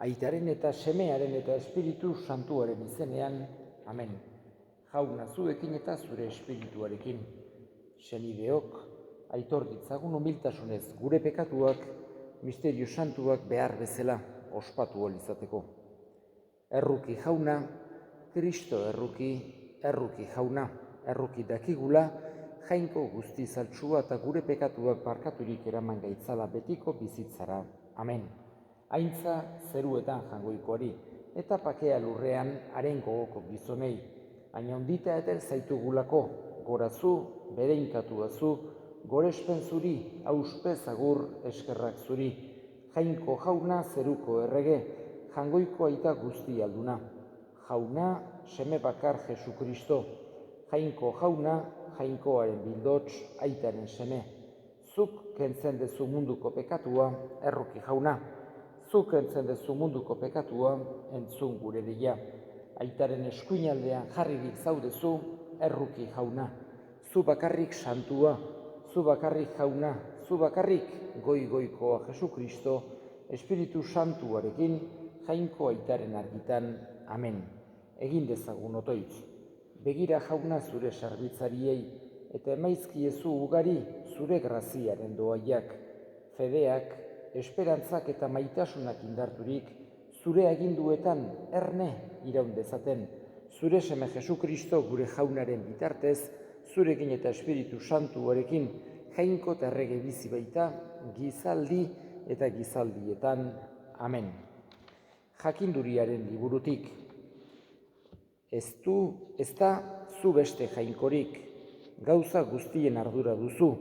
Aitaren eta Semearen eta Espiritu Santuaren izenean, amen. Jauna zuekin eta zure espirituarekin. Senideok, aitor ditzagun humiltasunez gure pekatuak, misterio santuak behar bezala ospatu ahal izateko. Erruki jauna, Kristo erruki jauna, erruki dakigula, jainko guzti zaltsua eta gure pekatuak barkaturik eraman gaitzala betiko bizitzara. Amen. Aintza zeruetan jangoikoari, eta pakea lurrean haren gogoko gizonei. Aina ondita eter zaitugulako, gorazu, bereinkatuazu, gorespen zuri, auspez agur eskerrak zuri. Jainko jauna zeruko errege, jangoiko aita guzti alduna. Jauna, seme bakar Jesu Kristo. Jainko jauna, jainkoaren bildots, aitaren seme. Zuk kentzen dezu munduko pekatua, erruki jauna. Zuk entzen dezu munduko pekatua, entzun gure deia. Aitaren eskuinaldean jarririk zaudezu, erruki jauna. Zu bakarrik santua, zu bakarrik jauna, zu bakarrik goikoa Jesu Kristo, Espiritu Santuarekin, jainko aitaren argitan, amen. Egin dezagun otoitz. Begira jauna zure sarbitzariei, eta emaizkiezu ugari zure graziaren doaiak, fedeak, esperantzak eta maitasunak indarturik, zure aginduetan erne iraun dezaten, zure seme Jesu Kristo gure jaunaren bitartez, zurekin eta Espiritu Santuarekin, jainko eta errege bizi baita, gizaldi eta gizaldietan. Amen. Jakinduriaren liburutik. Ez da zu beste jainkorik, gauza guztien ardura duzu,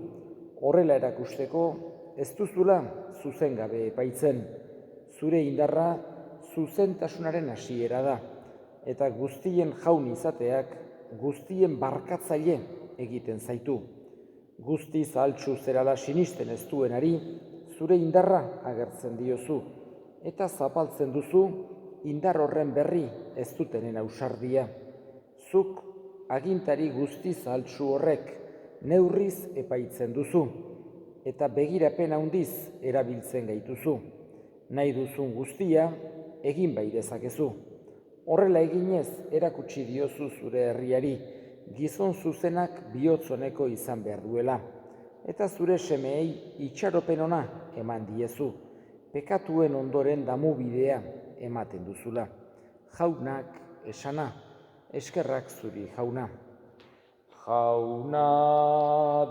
horrela erakusteko, ez duzula zuzen gabe epaitzen, zure indarra zuzentasunaren hasiera da, eta guztien jaun izateak guztien barkatzaile egiten zaitu. Guzti zahaltsu zerala sinisten ez duenari, zure indarra agertzen diozu, eta zapaltzen duzu indar horren berri ez dutenen ausardia. Zuk agintari guzti zahaltsu horrek neurriz epaitzen duzu, eta begirapen handiz erabiltzen gaituzu. Nahi duzun guztia egin bai dezakezu. Horrela eginez erakutsi diozu zure herriari, gizon zuzenak bihotzoneko izan behar duela, eta zure semeei itxaropen ona eman diezu, pekatuen ondoren damu bidea ematen duzula. Jaunak esana, eskerrak zuri jauna. Jauna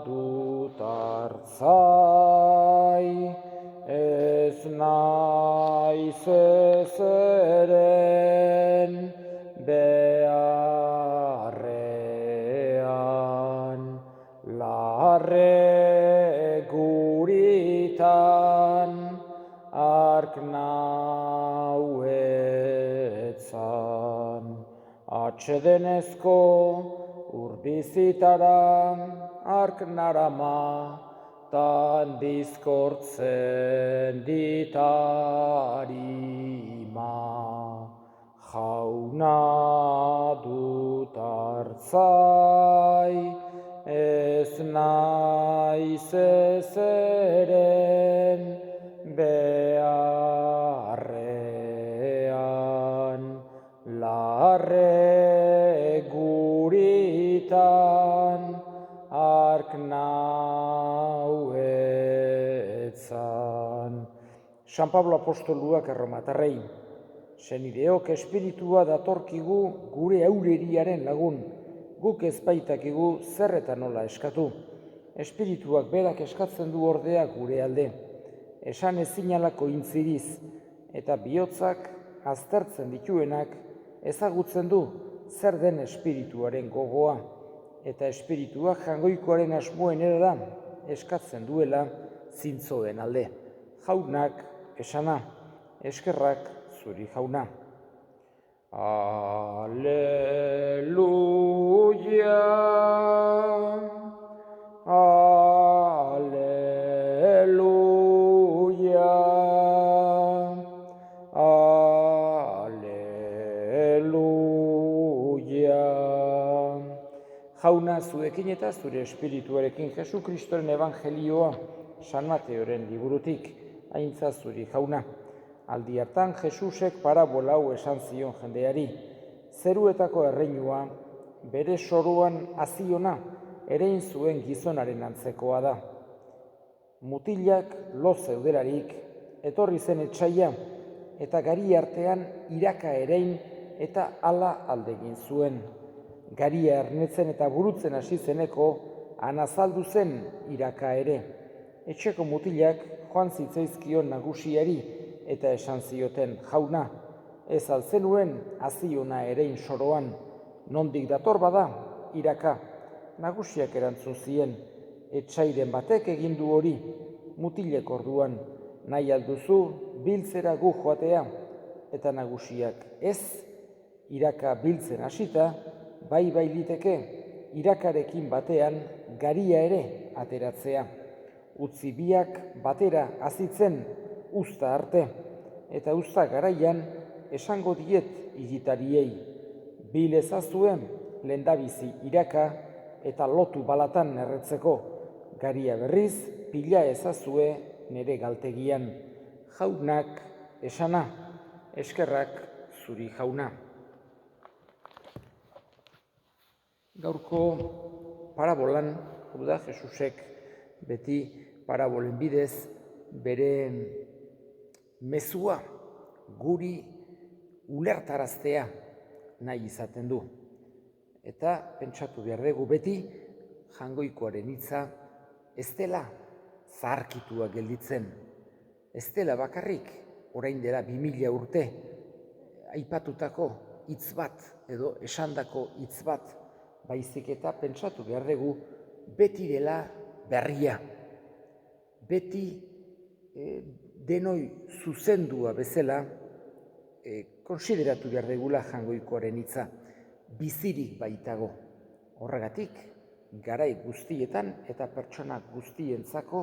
dut hartzai, ez naiz ezeren beharrean, larre guritan, ark nauetzan, atsedenezko urbizitara ark narama, tan bizkortzen ditarima. Jauna dut hartzai, ez naiz ezeren beharrean, larre guritan, ark nauetzan. San Pablo apostoluak erromatarrei, senideok espiritua datorkigu gure aureriaren lagun, guk ez baitakigu zer eta nola eskatu. Espirituak berak eskatzen du ordea gure alde, esan ezinalako intziriz, eta bihotzak aztertzen dituenak ezagutzen du zer den espirituaren gogoa, eta espiritua jangoikoaren asmoen erara eskatzen duela zintzoen alde. Jaunak esana, eskerrak zuri jauna. Aleluia, aleluia, aleluia. Jauna zuekin eta zure espirituarekin Jesu Kristoren evangelioa San Mateoren liburutik, aintza zuri jauna. Aldi hartan Jesusek parabola hau esan zion jendeari. Zeruetako erreinua bere soruan haziona erein zuen gizonaren antzekoa da. Mutilak lo zeudelarik etorri zen etsaia eta gari artean iraka erein eta hala aldegin zuen. Garia ernetzen eta burutzen hasi zeneko anazaldu zen iraka ere. Etxeko mutilak joan zitzaizkion nagusiari eta esan zioten, jauna, ez alzenuen haziona erein soroan, nondik dator bada, iraka. Nagusiak erantzun zien, etsairen batek egin du hori, mutilek orduan, nahi alduzu biltzera gu joatea, eta nagusiak ez, iraka biltzen hasita, bai liteke, irakarekin batean garia ere ateratzea. Utzi biak batera hazitzen uzta arte, eta uzta garaian esango diet higitariei, bil ezazuen lehendabizi iraka eta lotu balatan erretzeko, garia berriz pila ezazue nere galtegian. Jaunak esana, eskerrak zuri jauna. Gaurko parabolan, hau da, Jesusek beti parabolen bidez bere mezua guri ulertaraztea nahi izaten du. Eta pentsatu behar dugu beti Jangoikoaren hitza ez dela zaharkitua gelditzen. Ez dela bakarrik orain dela 2000 urte aipatutako hitz bat edo esandako hitz bat, baizik eta pentsatu behar dugu beti dela berria. Beti denoi zuzendua bezala konsideratu behar dugula Jangoikoaren hitza. Bizirik baitago. Horregatik, garai guztietan eta pertsona guztientzako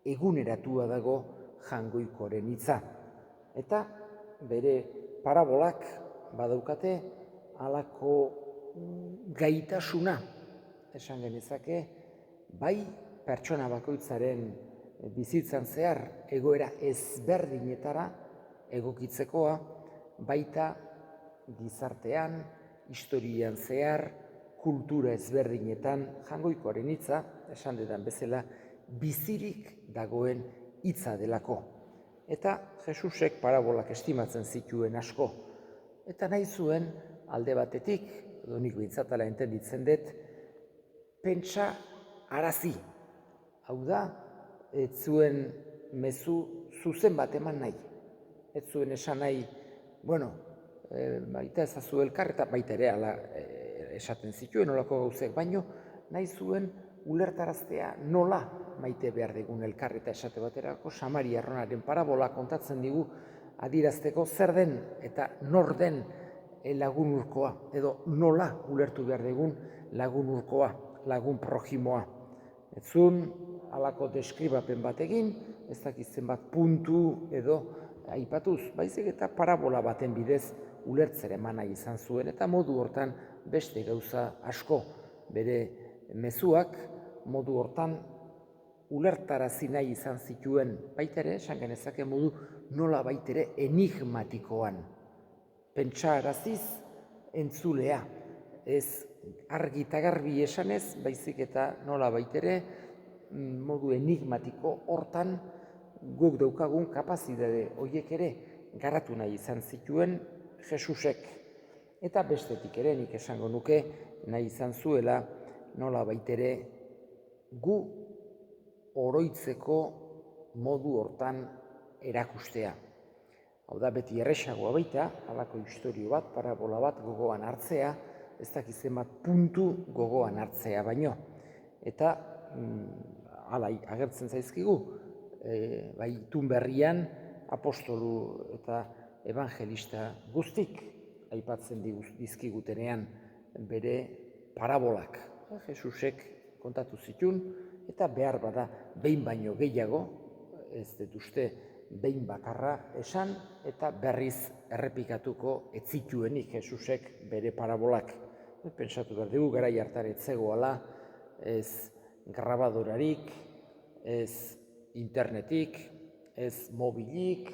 eguneratua dago Jangoikoaren hitza. Eta bere parabolak badaukate halako gaitasuna, esan genezake, bai pertsona bakoitzaren bizitzan zehar egoera ezberdinetara egokitzekoa, baita gizartean, historian zehar, kultura ezberdinetan Jangoikoaren hitza, esan dedan bezala, bizirik dagoen hitza delako. Eta Jesusek parabolak estimatzen zituen asko. Eta nahi zuen alde batetik, edo nik bintzatala entenditzen dut, pentsa arazi. Hau da, ez zuen mezu zuzen bat eman nahi. Ez zuen esan nahi, bueno, baita ezazu elkar eta baita ere ala esaten zituen olako gauzek, baino nahi zuen ulertaraztea nola maite behar dugun elkar eta esate baterako Samaria arronaren parabola kontatzen digu adierazteko zer den eta nor den lagun urkoa, edo nola ulertu behar dugun lagun urkoa, lagun projimoa. Ez zuen halako deskribapen bat egin, ez dakitzen bat puntu edo aipatuz, baizik eta parabola baten bidez ulertzera eman nahi izan zuen, eta modu hortan beste gauza asko bere mezuak modu hortan ulertarazi nahi izan zituen, baita ere, esan genezake modu nola baitere enigmatikoan. Pentsaraziz entzulea, ez argi eta garbi esanez, baizik eta nola baitere modu enigmatiko hortan guk daukagun kapazitate horiek ere garatu nahi izan zituen Jesusek. Eta bestetik ere nik esango nuke nahi izan zuela nola baitere gu oroitzeko modu hortan erakustea. Hau da, beti erresagoa baita, halako istorio bat, parabola bat gogoan hartzea, ez dakizen bat puntu gogoan hartzea baino. Eta hala agertzen zaizkigu, bai itun berrian apostolu eta evangelista guztik aipatzen dizkigutenean bere parabolak. Jesusek kontatu zituen, eta behar bada behin baino gehiago, ez dut uste behin bakarra esan, eta berriz errepikatuko ez zituenik Jesusek bere parabolak. Pentsatu behar dugu, garai hartan ez zegoela, ez grabadorarik, ez internetik, ez mobilik,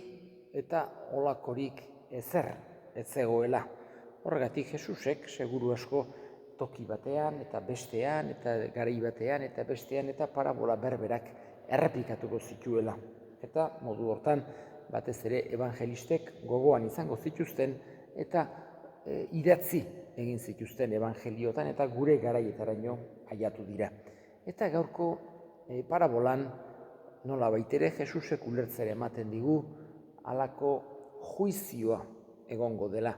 eta olakorik ezer ez zegoela. Horregatik Jesusek seguru asko toki batean eta bestean eta garai batean eta bestean eta parabola berberak errepikatuko zituela. Eta modu hortan batez ere evangelistek gogoan izango zituzten eta idatzi egin zituzten evangeliotan eta gure garaietaraino aiatu dira. Eta gaurko parabolan nola baitere Jesusek ulertzera ematen digu halako juizioa egongo dela.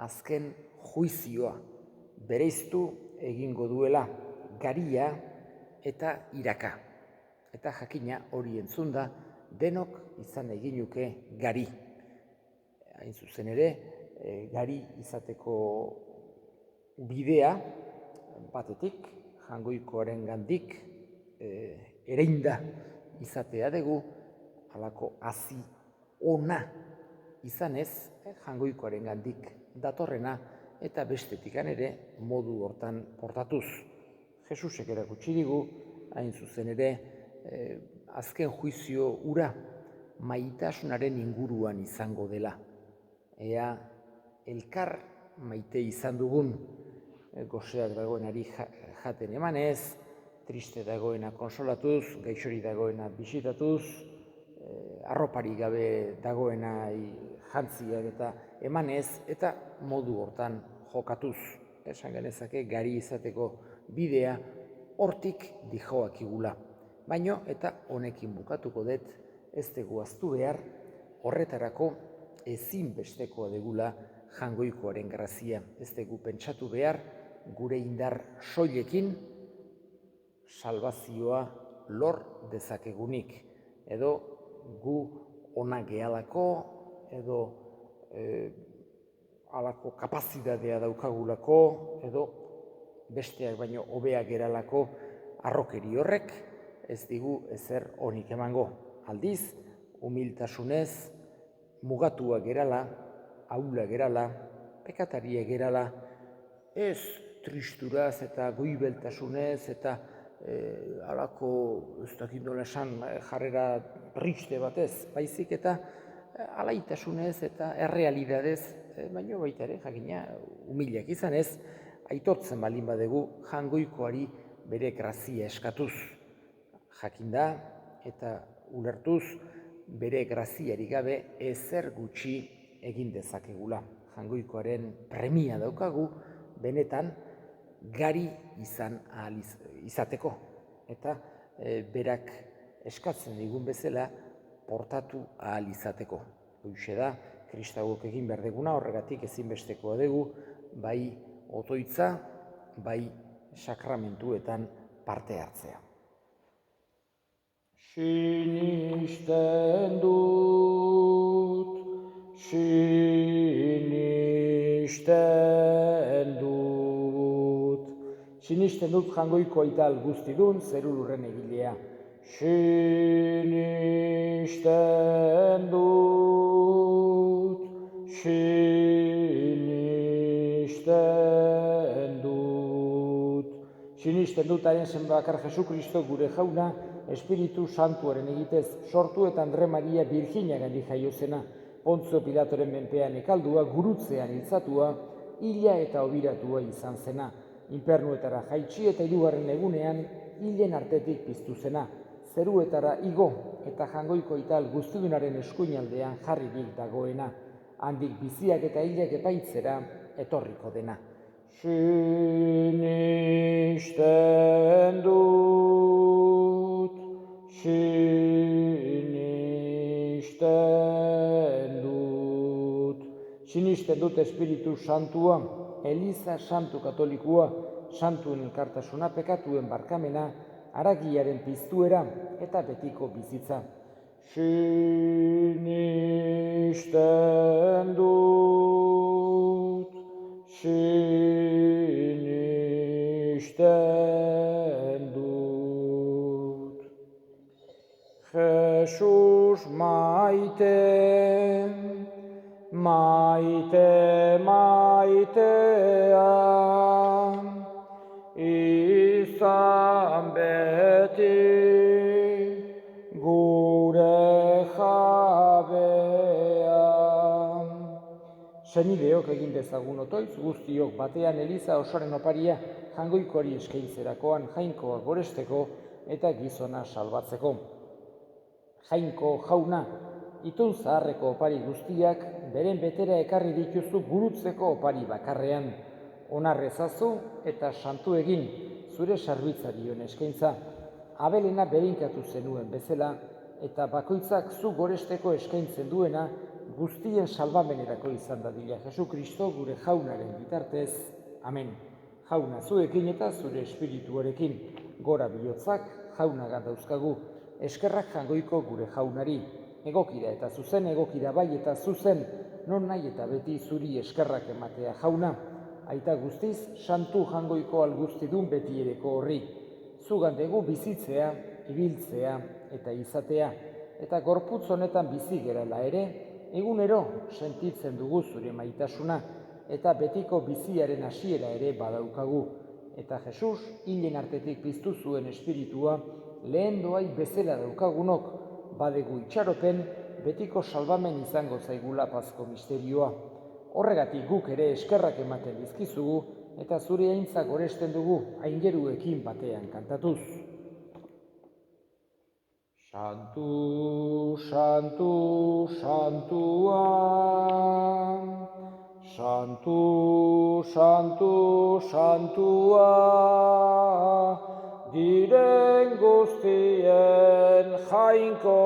Azken juizioa bereiztu egingo duela garia eta iraka. Eta jakina hori entzunda denok izan eginuke gari. Hain zuzen ere, gari izateko bidea batetik, Jaungoikoaren gandik ereinda izatea dugu, halako hazi ona izanez, Jaungoikoaren gandik datorrena eta bestetikan ere modu hortan portatuz. Jesusek erakutsi digu, hain zuzen ere, azken juizio hura maitasunaren inguruan izango dela. Ea elkar maite izan dugun, goseak dagoenari jaten emanez, triste dagoena konsolatuz, gaixori dagoena bisitatuz, arropari gabe dagoena jantziak eta emanez, eta modu hortan jokatuz. Esan genezake gari izateko bidea hortik dijoakigula. Baino eta honekin bukatuko dut, ez dugu ahaztu behar, horretarako ezinbestekoa degula Jaungoikoaren grazia. Ez dugu pentsatu behar gure indar soilekin salbazioa lor dezakegunik. Edo gu ona gehalako, edo halako kapazitatea daukagulako, edo besteak baino hobeak geralako harrokeri horrek ez digu ezer onik emango. Aldiz, humiltasunez, mugatua gerala, ahula gerala, pekataria gerala, ez tristuraz eta goibeltasunez eta halako, ez dakit nola esan, jarrera triste batez, baizik eta alaitasunez eta errealidadez, baina baita ere, jakina, humilak izanez, aitortzen balin badegu Jaungoikoari bere grazia eskatuz. Jakinda eta ulertuz bere graziari gabe ezer gutxi egin dezakegula. Jaungoikoaren premia daukagu benetan gari izateko eta berak eskatzen digun bezala portatu ahal izateko. Horixe da, kristauok egin behar deguna, horregatik ezinbestekoa dugu, bai otoitza, bai sakramentuetan parte hartzea. Sinisten dut, sinisten dut. Sinisten dut Jaungoiko aital guztidun, zeru lurren egilea. Sinisten dut, sinisten dut. Sinisten dut haren zenbakar Jesu Kristo gure jauna, Espiritu Santuaren egitez sortu eta Andre Maria Birjinagandik jaio zena, Pontzio Pilatoren menpean ekaldua, gurutzean hiltzatua, hila eta obiratua izan zena, infernuetara jaitsi eta 3. egunean hilen artetik piztu zena, zeruetara igo eta Jaungoiko aital guztidunaren eskuinaldean jarririk dagoena, handik biziak eta hilak epaitzera etorriko dena. Sinisten dut, sinisten dut. Sinisten dut Espiritu Santua, Eliza Santu Katolikua, santuen elkartasuna, pekatuen barkamena, haragiaren piztuera eta betiko bizitza. Sinisten dut, sinisten dut. Jesus maite, maite, maitea, izan beti gure jabea. Senideok egin dezagun otoitz guztiok batean Eliza osoaren oparia jangoikoari eskaintzerakoan jainkoa goresteko eta gizona salbatzeko. Jainko jauna, itun zaharreko opari guztiak beren betera ekarri dituzu gurutzeko opari bakarrean. Onarrezazu eta santu egin zure sarbitzarion eskaintza. Abelena berinkatu zenuen bezala eta bakoitzak zu goresteko eskaintzen duena guztien salbamenerako izan dadila Jesu Kristo gure jaunaren bitartez. Amen. Jauna zuekin eta zure espirituarekin gora bihotzak jaunagan dauzkagu. Eskerrak jangoiko gure jaunari. Egokira eta zuzen, egokira bai eta zuzen, non nahi eta beti zuri eskerrak ematea jauna. Aita guztiz, santu jangoiko alguztidun beti ereko horri. Zugandegu bizitzea, ibiltzea eta izatea. Eta gorputz honetan bizi gerala ere, egunero sentitzen dugu zure maitasuna eta betiko biziaren hasiera ere badaukagu. Eta Jesus, hilen artetik piztu zuen espiritua, lehen doai bezala daukagunok, badegu itxaropen, betiko salbamen izango zaigula pazko misterioa. Horregatik guk ere eskerrak ematen dizkizugu eta zure aintzak goresten dugu aingeruekin batean kantatuz. Santu, santu, santua, santu, santu, santua, diren guztien jainko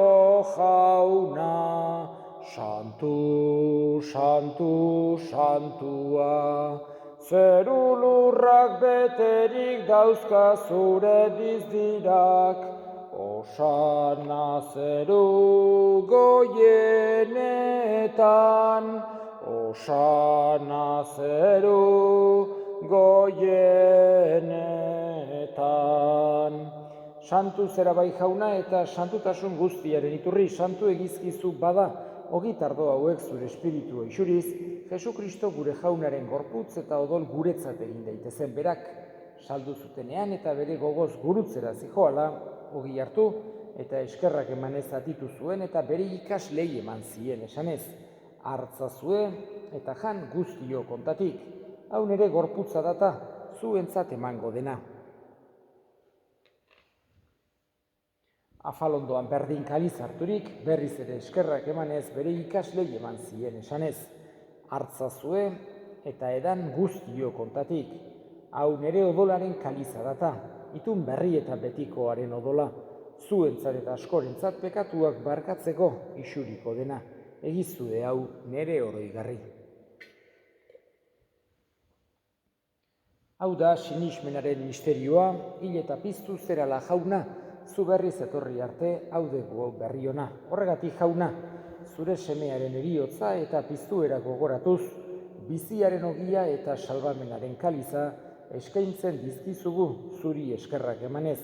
jauna, santu, santu, santua, zeru lurrak beterik dauzka zure dizdirak, Osana zeru goienetan, Osana zeru goienetan. Santu zera bai jauna eta santutasun guztiaren iturri, santu egizkizu bada, ogitardo hauek zure espiritua isuriz, Jesu Kristo gure jaunaren gorputz eta odol guretzat egin daitezen berak, saldu zutenean eta bere gogoz gurutzera zijoala, ogi hartu eta eskerrak emanez atitu zuen eta bere ikaslei eman zien esanez. Hartzazue eta jan guztio kontatik, hau nere gorputza data zuentzat emango dena. Afalondoan berdin kaliz harturik, berriz ere eskerrak emanez bere ikaslei eman zien esanez. Hartzazue eta edan guztio kontatik, hau nere odolaren kaliza data, itun berri eta betikoaren odola, zuentzat eta askorentzat pekatuak barkatzeko isuriko dena, egizue hau nere oroigarri. Hau da sinismenaren misterioa, hil eta piztu zerala jauna, zu berriz etorri arte hau dugu berri ona. Horregatik jauna, zure semearen eriotza eta piztuera gogoratuz, biziaren ogia eta salbamenaren kaliza, eskaintzen dizkizugu zuri eskerrak emanez,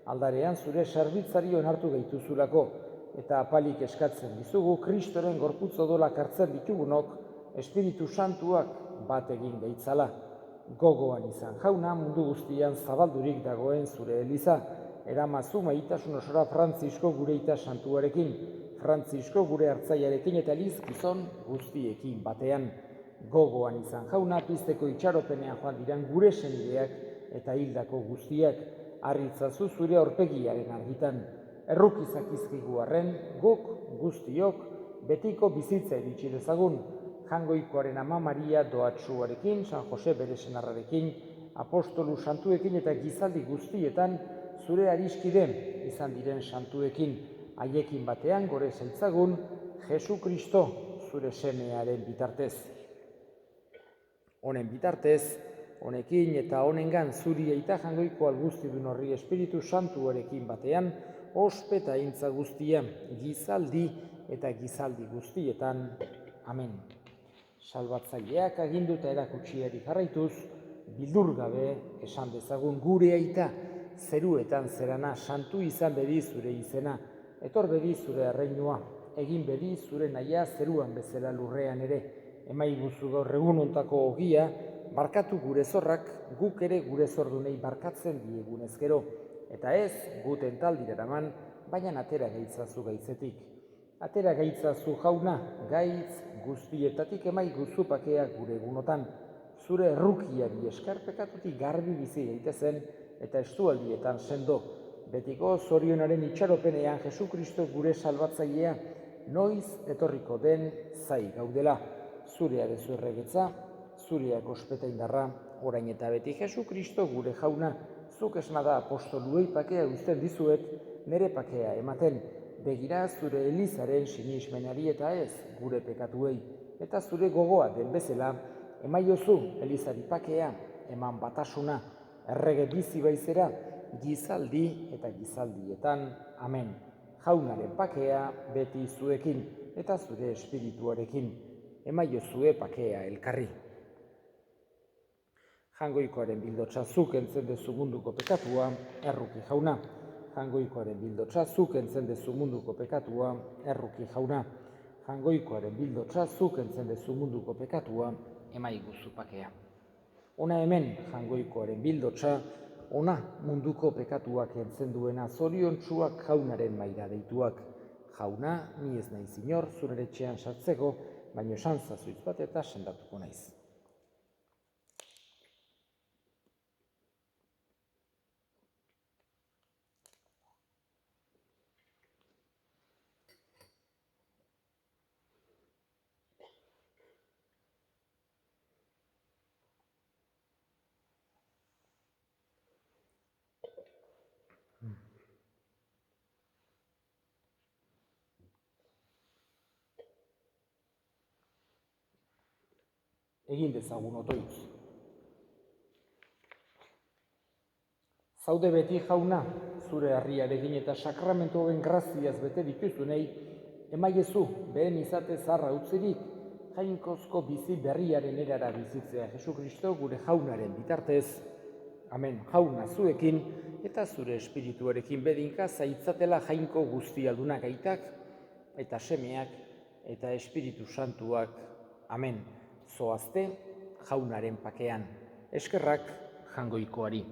aldarean zure serbitzari onartu gaituzulako, eta apalik eskatzen dizugu Kristoren gorputz odolak hartzen ditugunok, Espiritu Santuak bat egin gaitzala. Gogoan izan jauna, mundu guztian zabaldurik dagoen zure eliza, eramazu maitasun osora Frantzisko gure ita santuarekin, Frantzisko gure hartzaiarekin eta Eliz gizon guztiekin batean. Gogoan izan jauna, pizteko itxaropenean joan diran gure senideak eta hildako guztiak, harritzazu zure aurpegiaren argitan. Errukizak izkigu arren, guk guztiok betiko bizitza iritsi dezagun, jangoikoaren ama Maria doatsuarekin, San Jose bere senarrarekin, apostolu santuekin eta gizaldi guztietan zure ariskide izan diren santuekin, haiekin batean gore zaitzagun Jesu Kristo zure semearen bitartez. Honen bitartez, honekin eta honengan zuri eta jangoiko alguztidun horri Espiritu Santuarekin batean, ospe eta aintza guztia, gizaldi eta gizaldi guztietan. Amen. Salbatzaileak aginduta erakutsiari jarraituz, bildur gabe esan dezagun gure aita, zeruetan zerana santu izan bedi zure izena, etor bedi zure erreinua, egin bedi zure nahia zeruan bezala lurrean ere, emaiguzu gaur egun ontako ogia, barkatu gure zorrak, guk ere gure zordunei barkatzen diegunez gero, eta ez guten taldira eraman, baina atera gaitzazu gaitzetik. Atera gaitzazu jauna, gaitz guztietatik emaiguzu pakea gure egunotan, zure errukiari esker pekatutik garbi bizi daitezen eta estualdietan sendo, betiko zorionaren itxaropenean Jesukristo gure salbatzailea, noiz etorriko den zai gaudela, zurea dezu erregetza, zureak ospeta indarra, orain eta beti Jesukristo gure jauna, zuk esna da apostoluei pakea uzten dizuet, nere pakea ematen, begira zure Elizaren sinismenari eta ez gure pekatuei, eta zure gogoa den bezala, emaiozu Elizari pakea, eman batasuna, errege bizi baizera, gizaldi eta gizaldietan, amen. Jaunaren pakea beti zuekin eta zure espirituarekin, emaiozue pakea elkarri. Jangoikoaren bildotsa zuk entzen dezu munduko pekatua, erruki jauna. Jangoikoaren bildotsa zuk entzen dezu munduko pekatua, erruki jauna. Jangoikoaren bildotsa zuk entzen dezu munduko pekatua, emaiguzu pakea. Ona hemen jangoikoaren bildotsa, ona munduko pekatuak entzen duena zoriontsuak jaunaren maira deituak. Jauna, ni ez naiz inor zure etxean sartzeko, baino esan zazuitz bat eta sendatuko naiz. Egin dezagun otoitz. Zaude beti jauna, zure harriarekin eta sakramentu hoben graziaz bete dituzunei, emaiezu behen izate zarra utzirik, jainkozko bizi berriaren erara bizitzea Jesukristo gure jaunaren bitartez. Amen, jauna zuekin eta zure espirituarekin bedinka zaitzatela jainko guztialdunak aitak eta semeak eta espiritu santuak. Amen. Zoazte jaunaren pakean, eskerrak jangoikoari.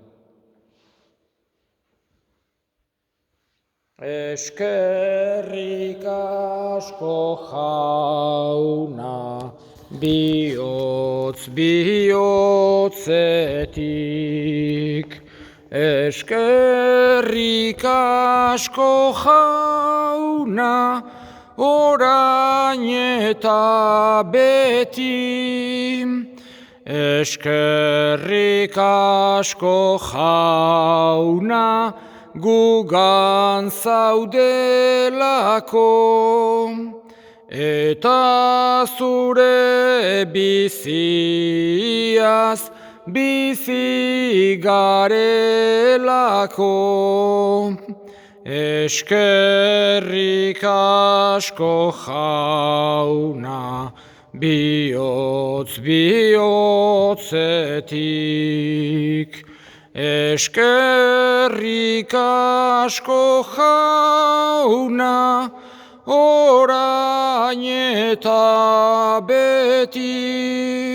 Eskerrik asko jauna, bihotz bihotzetik. Eskerrik asko jauna, orain eta beti, eskerrik asko jauna, gugan zaudelako, eta zure biziaz bizi garelako. Eskerrik asko jauna, bihotz bihotzetik. Eskerrik asko jauna, orain eta beti.